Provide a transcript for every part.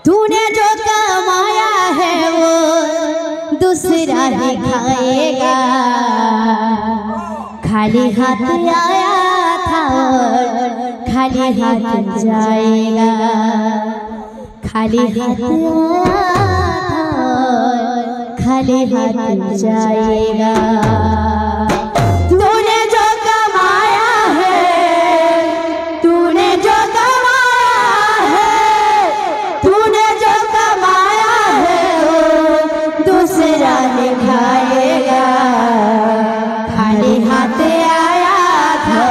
तूने जो कमाया है वो दूसरा ही खाएगा। खाली हाथ आया था खाली हाथ जाएगा। खाली हाथ आया था खाली हाथ जाएगा। तूने जो कमाया है तूने जो कमाया है तूने जो कमाया है वो दूसरा नहीं खाएगा। खाली हाथ आया था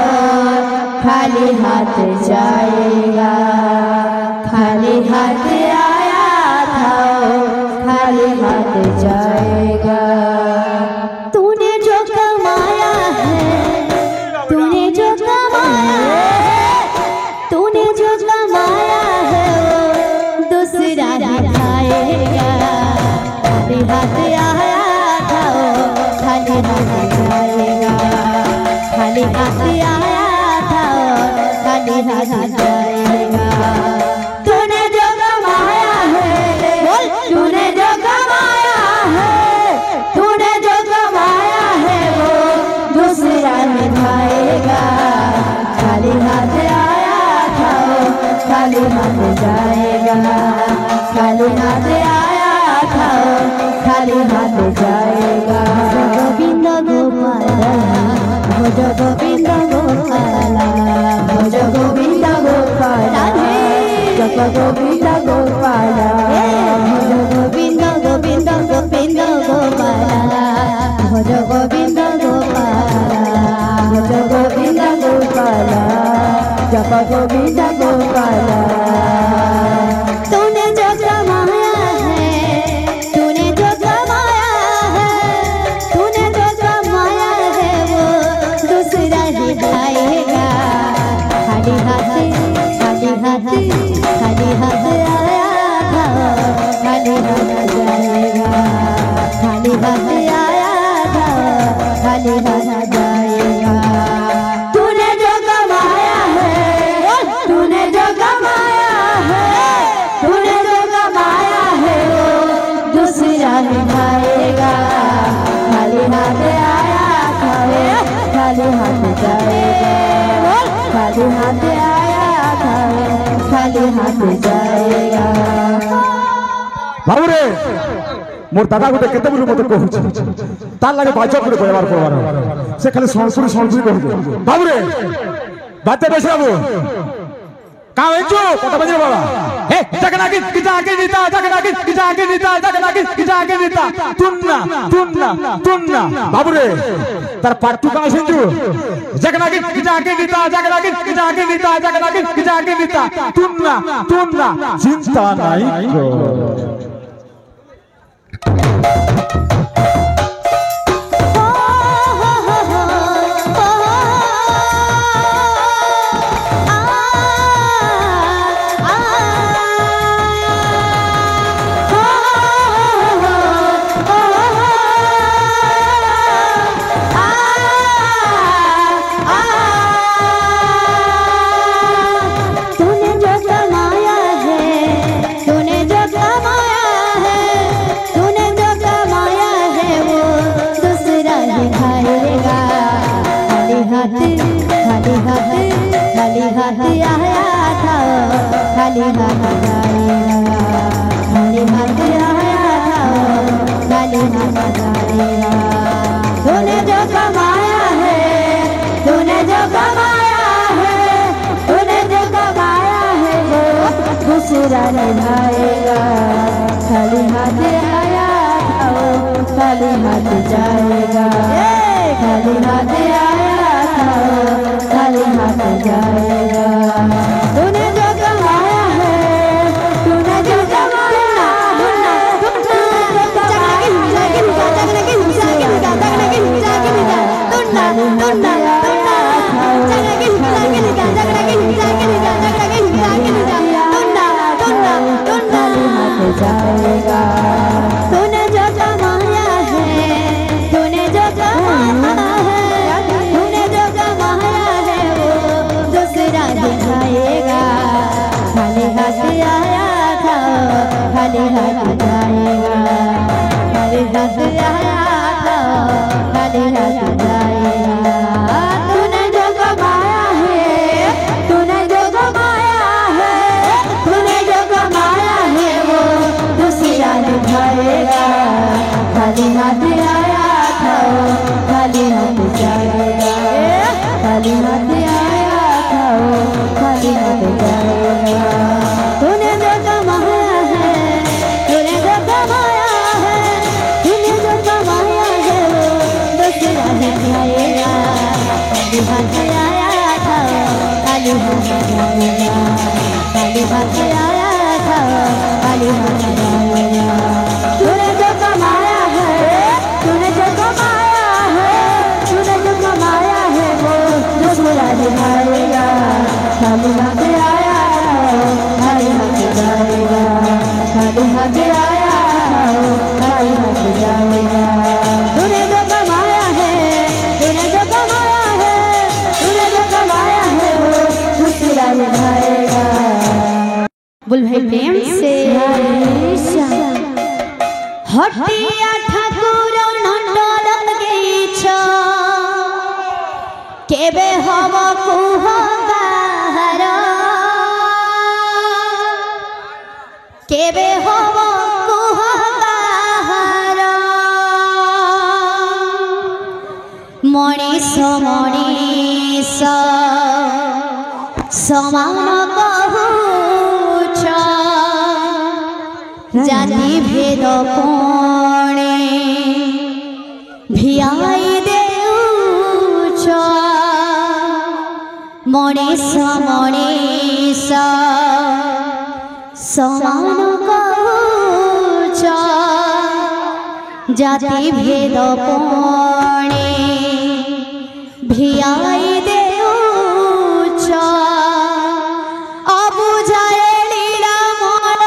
खाली हाथ जाएगा। खाली हाथ आया था खाली हाथ जाएगा। तूने जो कमाया है तूने जो कमाया है तूने जो कमाया है वो दूसरा ही खाएगा। खाली हाथ आया था खाली हाथ जाएगा। खाली हाथ आया था खाली हाथ जाएगा। तूने जो कमाया है तूने जो कमाया है तूने जो कमाया है वो दूसरा नहीं खाएगा। खाली हाथ आया था खाली हाथ जाएगा। खाली हाथ आया था खाली हाथ जाएगा। गोविंद गोपाल भज गोविंद गोपाल भज गोविंद गोपाल जप गोविंद गोपाल भज गोविंद गोविंद गोविंद गोपाल भज गोविंद गोपाल भज गोविंद गोपाल जप गोविंद गोपाल। तूने जो कमाया है तूने जो कमाया है तूने जो कमाया है वो दूसरा ही खाएगा। खाली हाथ खाली हाथ खाली हाथ आया था खाली हाथ जाएगा। खाली हाथ आया था खाली हाथ जाएगा। तूने जो कमाया है तूने जो कमाया है तूने जो कमाया है वो दूसरा ही खाएगा। खाली हाथ आया था खाली हाथ जाएगा। खाली हाथ आया था खाली हाथ जाएगा। बाबू रे मोर दादा गोटे केते बुलु मते कहूछि तार लागे बाजा करे व्यवहार करवार से खाली संस्कृति कहू। बाबू रे बाते बेस बाबू का वेचो कत बजे बाबा हे जगना किता आगे नीता जगना किता आगे नीता जगना किता आगे नीता तुन्ना तुन्ना तुन्ना। बाबू रे तार पाटू का सिंजू जगना किता आगे नीता जगना किता आगे नीता जगना किता आगे नीता तुन्ना तुन्ना चिंता नहीं को। तूने जो कमाया है तूने जो कमाया है तूने जो कमाया है वो दूसरा ही खाएगा। खाली हाथ खाली हाथ खाली हाथ आया था खाली हाथ जाएगा। खाली हाथ आया था खाली हाथ जाएगा। तूने जो कमाया है तूने जो कमाया है तूने जो कमाया है वो दूसरा नहीं खाएगा। खाली हाथ आया था खाली हाथ जाएगा। खाली हाथ आया था खाली हाथ जाएगा। तूने जो कमाया है तूने जो कमाया जाएगा। तूने जो कमाया है तूने जो कमाया है तूने जो कमाया है वो दूसरा दिखाएगा। खाली हाथ आया खाली हाथ जाएगा खाली हाथ आया तो खाली हाथ जाएगा तूने जो कमाया है तूने जो कमाया है तूने जो कमाया है वो दूसरा निभाएगा खाली हाथ आया था खाली हाथ जाएगा खाली हाथ आया था खाली हाथ जाएगा तूने जो कमाया है तूने जो कमाया है तूने जो कमाया है वो दूसरा निभाएगा खाली हाथ आया था खाली हाथ जाएगा खाली हाथ आया था खाली हाथ जाएगा तूने जो कमाया है तूने जो कमाया है तूने जो कमाया है वो दूसरा निभाएगा खाली हाथ आया खाली हाथ जाएगा खाली हाथ आया खाली हाथ जाएगा तूने जो कमाया है तूने जो कमाया है तूने जो कमाया है वो दूसरा निभाएगा बोल भाई प्रेम से हटिया ठाकुर नटल गेछ केबे हब कुह बाहर केबे हब कुह बाहर मणिष मणिष समान कहुछ जाति भेद कोणे भियाई देउछ मणिष मणिष समान कहुछ जाति भेद कोणे भियाई देउछ अबुझाए लीला मोर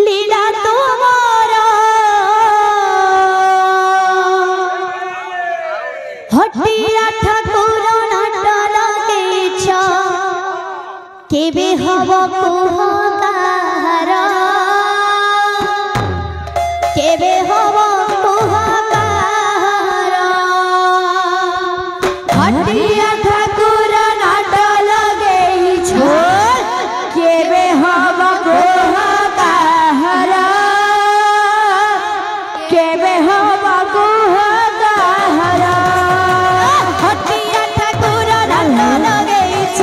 लीला तुमर हटिया ठाकुर नटल गेछ केबे हब कुह काहार केबे हब कुह काहार हटिया ठाकुर नटल गेछ केबे हब कुह काहार केबे हब कुह काहार हटिया ठाकुर नटल गेछ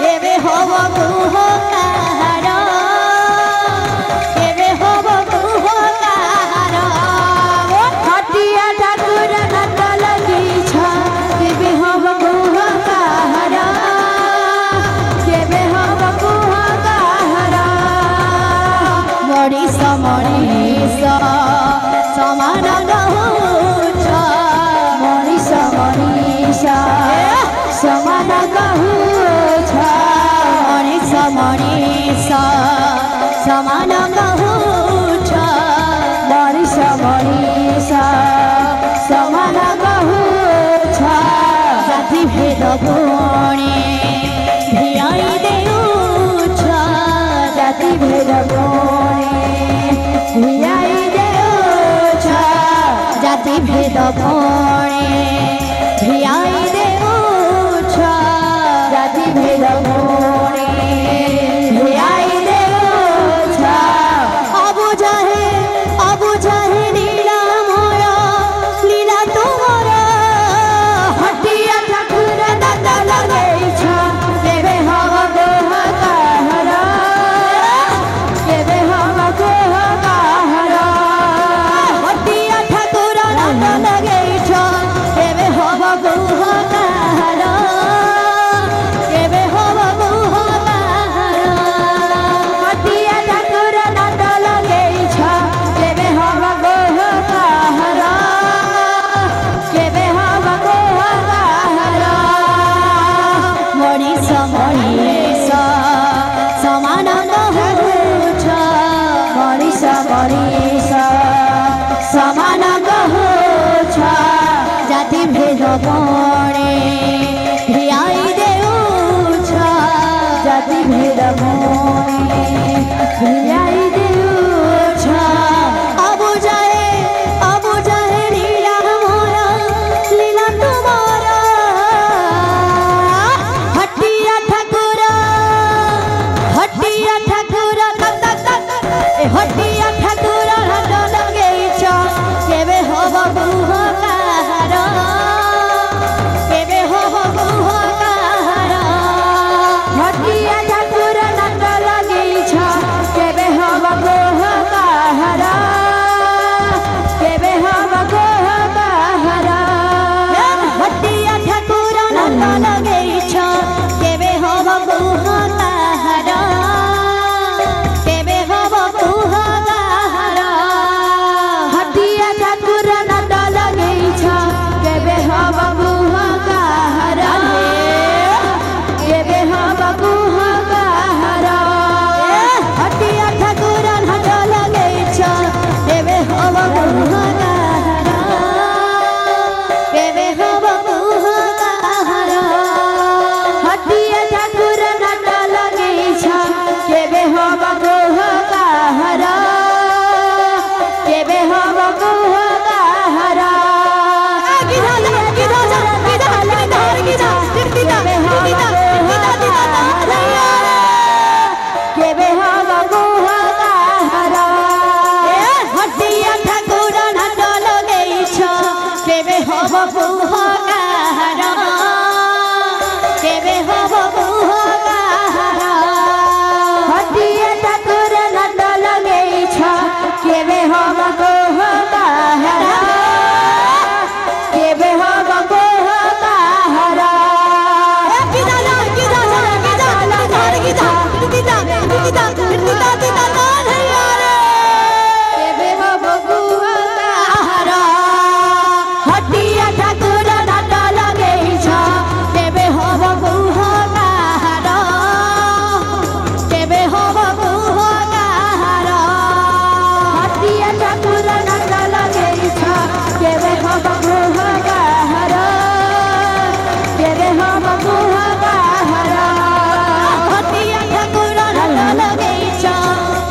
केबे हब कुह काहार केबे हब कुह काहार हटिया ठाकुर नटल गेछ केबे हब कुह काहार केबे हब कुह काहार मणिष मणिष समान कहुछ मणिष मणिष समान कहुछ मणिष मणिष समान कहुछ मणिष मणिष समान कहुछ जाति भेद कोणे भियाई देउछ जाति भेद कोणे भियाई देउछ जाति भेद कोणे भियाई देउछ जाति भेद कोणे भियाई देउछ अबुझाहे लीला मोर लीला तुमर हटिया ठाकुर नटल गेछ केबे हब कुह काहार केबे हब कुह काहार हटिया ठाकुर नटल गेछ केबे हब कुह काहार केबे हब कुह काहार हटिया ठाकुर नटल गेछ केबे हब कुह काहार केबे हब कुह काहार मणिष मणिष समान कहुछ मणिष मणिष समान कहुछ जाति भेद कोणे भियाई देउछ जाति भेद कोणे भियाई ঠাকুর এ হটিয়া ঠাকুর হাত লগেইছ কেবে হব গুহকার কেবে হব গুহকার হটিয়া ঠাকুর হাত লগেইছ কেবে হব গুহকার কেবে হব গুহকার হটিয়া ঠাকুর হাত লগেইছ কেবে হব গুহকার কেবে হব গুহকার হটিয়া ঠাকুর হাত লগেইছ কেবে হব গুহকার কেবে হব গুহকার হটিয়া ঠাকুর হাত লগেইছ কেবে হব গুহকার কেবে হব গুহকার হটিয়া ঠাকুর হাত লগেইছ কেবে হব গুহকার কেবে হব গুহকার কেবে হব গুহকার হটিয়া ঠাকুর হাত লগেইছ কেবে হব গুহকার কেবে হব গুহকার হটিয়া ঠাকুর হাত লগেইছ কেবে হব গুহকার কেবে হব গুহকার কেবে হব গুহকার হটিয়া ঠাকুর হাত লগেইছ কেবে হব গুহকার কেবে হব গুহকার হটিয়া ঠাকুর হাত লগেইছ কেবে হব গুহকার কেবে হব গুহকার হটিয়া ঠাকুর হাত লগেইছ কেবে হব গুহকার কেবে হব গুহকার হটিয়া ঠাকুর হাত লগেইছ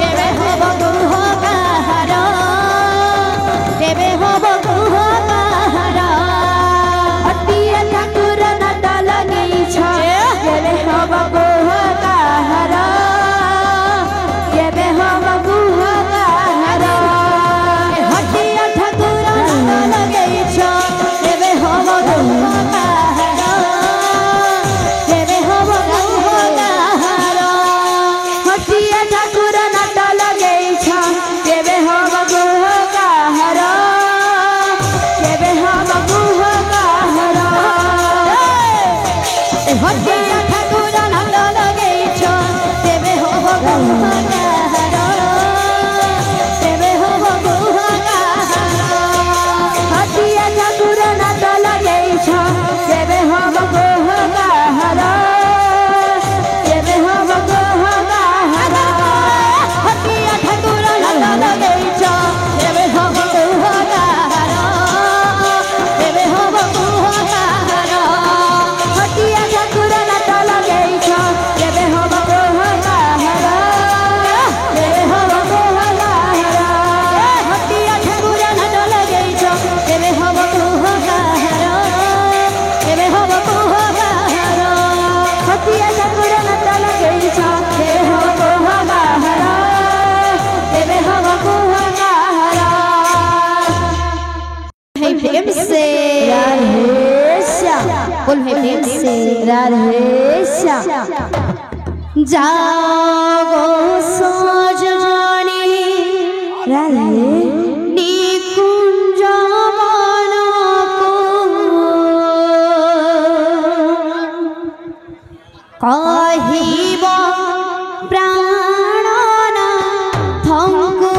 কেবে হব গুহকার কেবে হব গুহকার হটিয়া ঠাকুর হাত লগেইছ কেবে হব গুহকার কেবে হব গুহকার হটিয়া ঠাকুর হাত লগেইছ কেবে হব গুহকার কেবে হব গুহকার হটিয়া ঠাকুর হাত লগেইছ কেবে হব গুহকার কেবে হব গুহকার হটিয়া ঠাকুর হাত লগেইছ কেবে হব গুহকার কেবে হব গুহকার হটিয়া ঠাকুর হাত লগেইছ কেবে হব গুহকার কেবে হব গুহকার হটিয়া ঠাকুর হাত লগেইছ কেবে হব গুহকার কেবে হব গুহকার হটিয়া ঠাকুর হাত লগেইছ কেবে হব গুহকার কেবে হব গুহকার হটিয়া ঠাকুর হাত লগেইছ কেবে হব গুহকার কেবে হব গুহকার है प्रेम से राधे श्याम बोल है प्रेम से राधे श्याम जागो सजनी राधे निकुंज मनको कहिब प्राणनाथଙ୍କୁ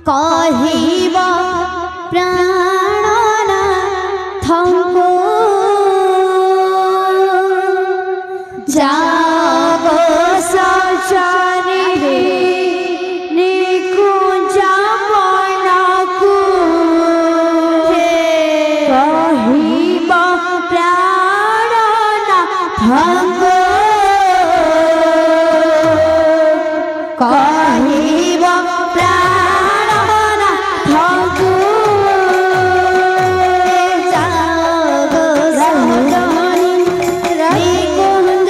कहिब प्राणनाथଙ୍କୁ जागो सजनी निकुंज मनको कहिब प्राणनाथଙ୍କୁ कहिब प्राणनाथଙ୍କୁ जागो सजनी निकुंज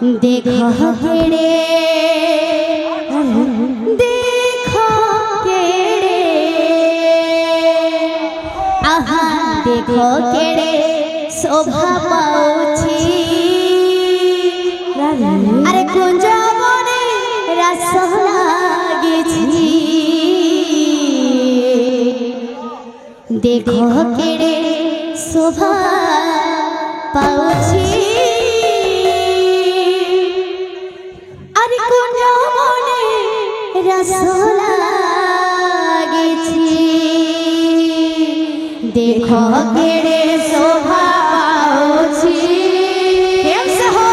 देखो केड़े देखो केड़े आहा देखो केड़े शोभा पाउछि अरे कुंज बने रस लागिछि देखो केड़े शोभा पाउछि अरे कुंज बने रस लागिछि देखो केड़े शोभा पाउछि केमसे हो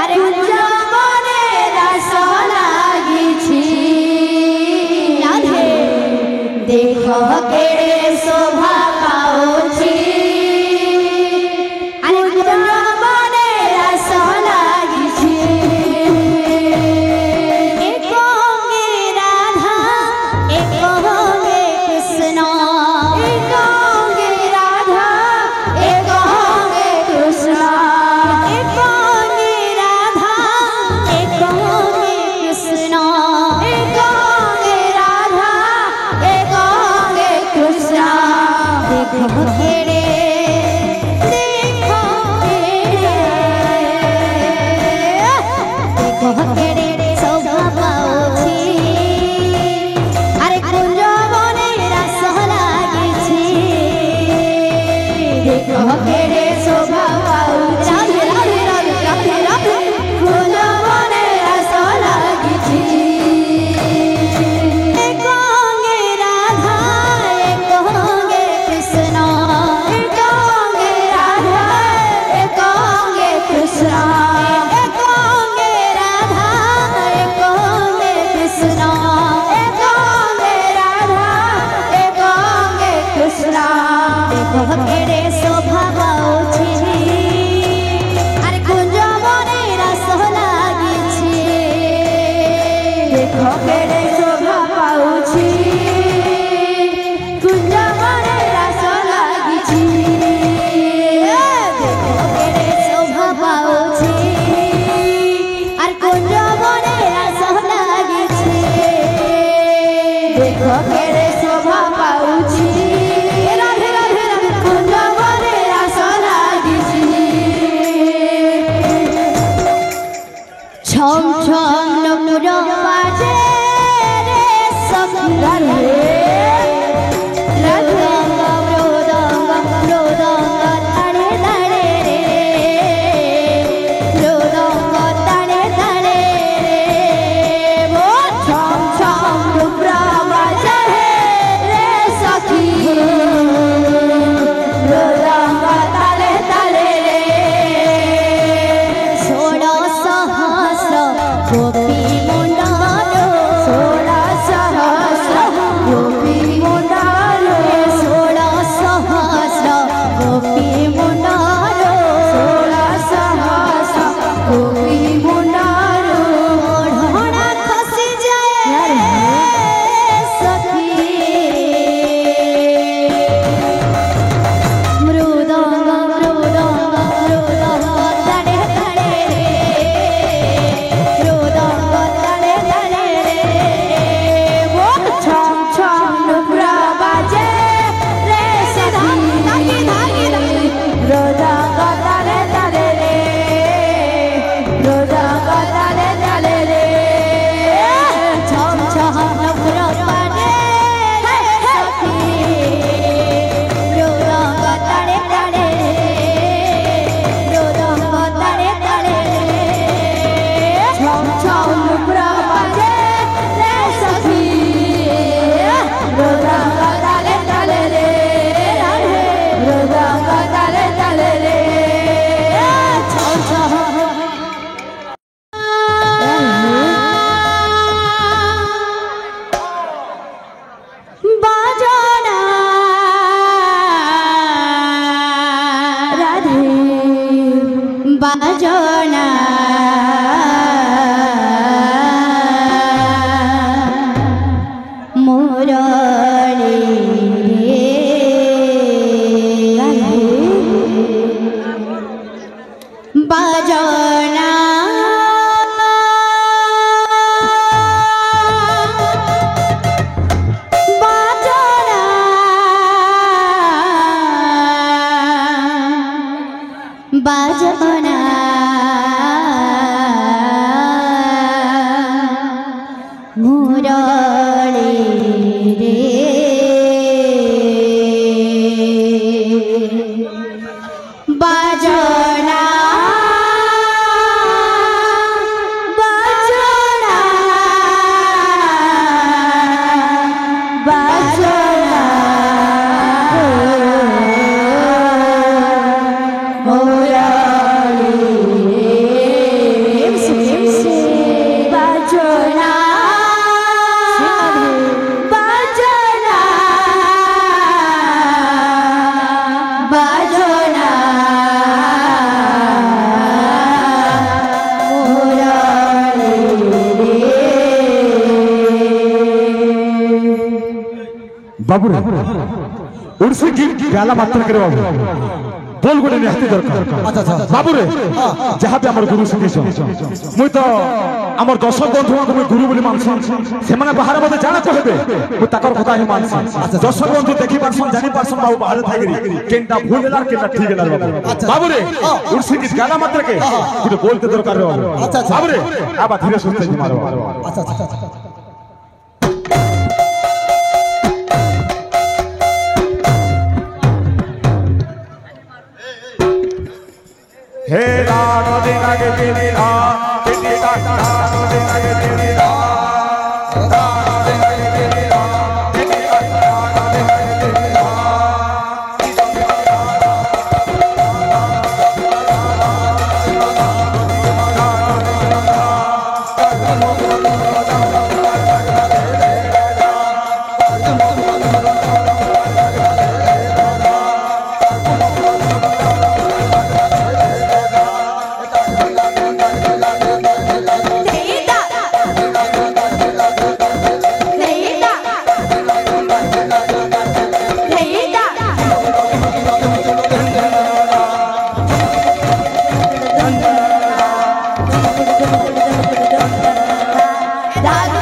अरे कुंज बने रस लागिछि राधे देखो केड़े शोभा पाउछि अरे कुंज बने रस लागिछि एक होंगे राधा एक होंगे कृष्ण एक होंगे राधा एक होंगे कृष्ण एक होंगे राधा एक होंगे कृष्ण एक होंगे राधा एक होंगे कृष्ण देखो केड़े देखो केड़े शोभा पाउछि अरे कुंज बने रस लागिछि देखो केड़े शोभा पाउछि राधे राधे राधे राधे कुंज बने रस लागिछि एक होंगे राधा एक होंगे कृष्ण एक होंगे राधा एक होंगे कृष्ण एक होंगे राधा एक होंगे कृष्ण एक होंगे राधा एक होंगे कृष्ण देखो केड़े शोभा पाउछि अरे कुंज बने रस लागिछि देखो केड़े शोभा पाउछि कुंज बने रस लागिछि देखो केड़े शोभा पाउछि अरे कुंज बने रस लागिछि देखो केड़े शोभा पाउछि राधे राधे राधे कुंज बने रस लागिछि छम छम नमुर बाजे रे सखी राधे मृदंग ताड़े ताड़े रे मृदंग ताड़े ताड़े रे वो छम छम नमुर बाजे रे सखी मृदंग ताड़े ताड़े रे षोड़ सहस्र गोपी मुंडल षोड़ सहस्र गोपी मुंडल षोड़ सहस्र गोपी मुंडल षोड़ सहस्र गोपी मुंडल ओढ़ना खसी जाए सखी मृदंग ताड़े ताड़े रे मृदंग बाबू रे उड़सी की गाला मात्र करे बाबू बोल गोटे निहाती दरकार बाबू रे जहाँ भी आमर गुरु शिखी मुई तो आमर दश बंधु को गुरु बोली मानसी से बाहर मत जाना कहबे मुई ताकर कथा ही मानसी दश बंधु देखि पारसन जानि पारसन बाबू बाहर थाइगरी केनटा भूल गेला केनटा ठीक गेला बाबू रे उड़सी की गाला मात्र के गुटे बोलते दरकार रे बाबू रे आबा धीरे सुनते मारो अच्छा हे रानो देना के तेरी रा तेरी रानो देना के तेरी रा रानो देना के तेरी रा तेरी रानो देना के तेरी रा दादा